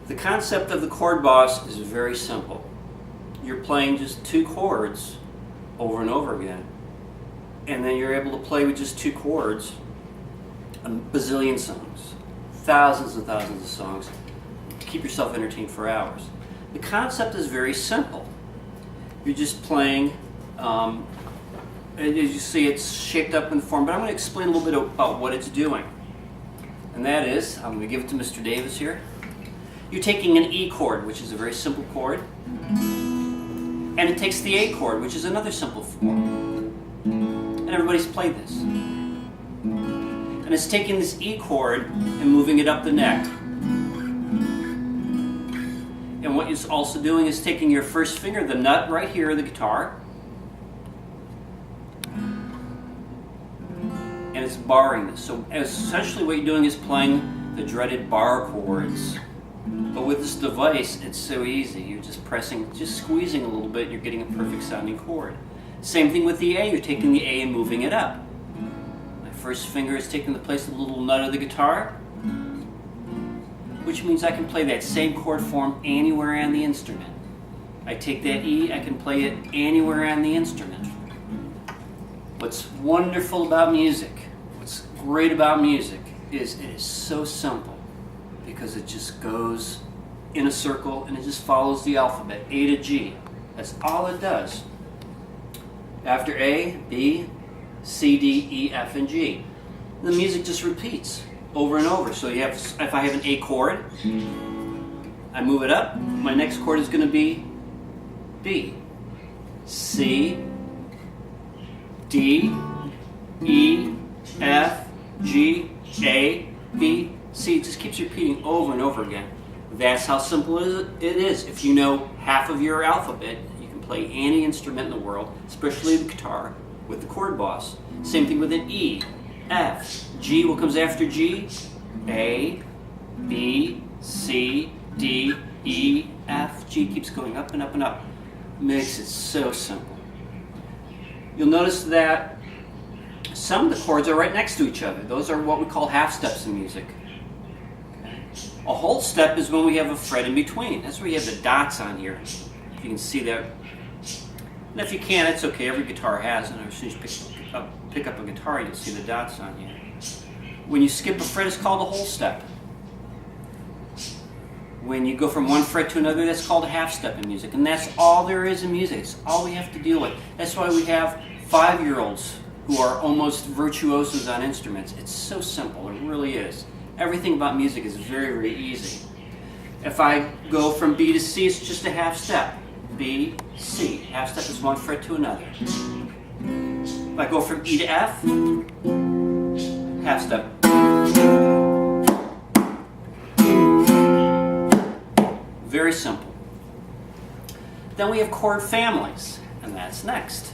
The concept of the Chord Boss is very simple. You're playing just two chords over and over again, and then you're able to play with just two chords a bazillion songs, thousands and thousands of songs, to keep yourself entertained for hours. The concept is very simple. You're just playing, as you see, it's shaped up in the form, but I'm going to explain a little bit about what it's doing. And that is, I'm going to give it to Mr. Davis here. You're taking an E chord, which is a very simple chord, and it takes the A chord, which is another simple form. And everybody's played this. And it's taking this E chord and moving it up the neck. And what it's also doing is taking your first finger, the nut right here of the guitar, and it's barring this. So essentially what you're doing is playing the dreaded bar chords. But with this device, it's so easy. You're just pressing, just squeezing a little bit, and you're getting a perfect sounding chord. Same thing with the A. You're taking the A and moving it up. My first finger is taking the place of the little nut of the guitar, which means I can play that same chord form anywhere on the instrument. I take that E, I can play it anywhere on the instrument. What's wonderful about music, what's great about music, is it is so simple, because it just goes in a circle and it just follows the alphabet, A to G. That's all it does. After A, B, C, D, E, F, and G. The music just repeats over and over. So you have, if I have an A chord, I move it up, my next chord is going to be B, C, D, E, F, G, A, B, C. It just keeps repeating over and over again. That's how simple it is. If you know half of your alphabet, you can play any instrument in the world, especially the guitar, with the Chord Boss. Same thing with an E, F, G. What comes after G? A, B, C, D, E, F, G. Keeps going up and up and up. Makes it so simple. You'll notice that some of the chords are right next to each other. Those are what we call half steps in music. A whole step is when we have a fret in between. That's where you have the dots on here. If you can see that. And if you can't, it's okay. Every guitar has, and as soon as you pick up a guitar, you'll see the dots on here. When you skip a fret, it's called a whole step. When you go from one fret to another, that's called a half step in music. And that's all there is in music. It's all we have to deal with. That's why we have 5-year-olds who are almost virtuosos on instruments. It's so simple. It really is. Everything about music is very, very easy. If I go from B to C, it's just a half step. B, C. Half step is one fret to another. If I go from E to F, half step. Very simple. Then we have chord families, and that's next.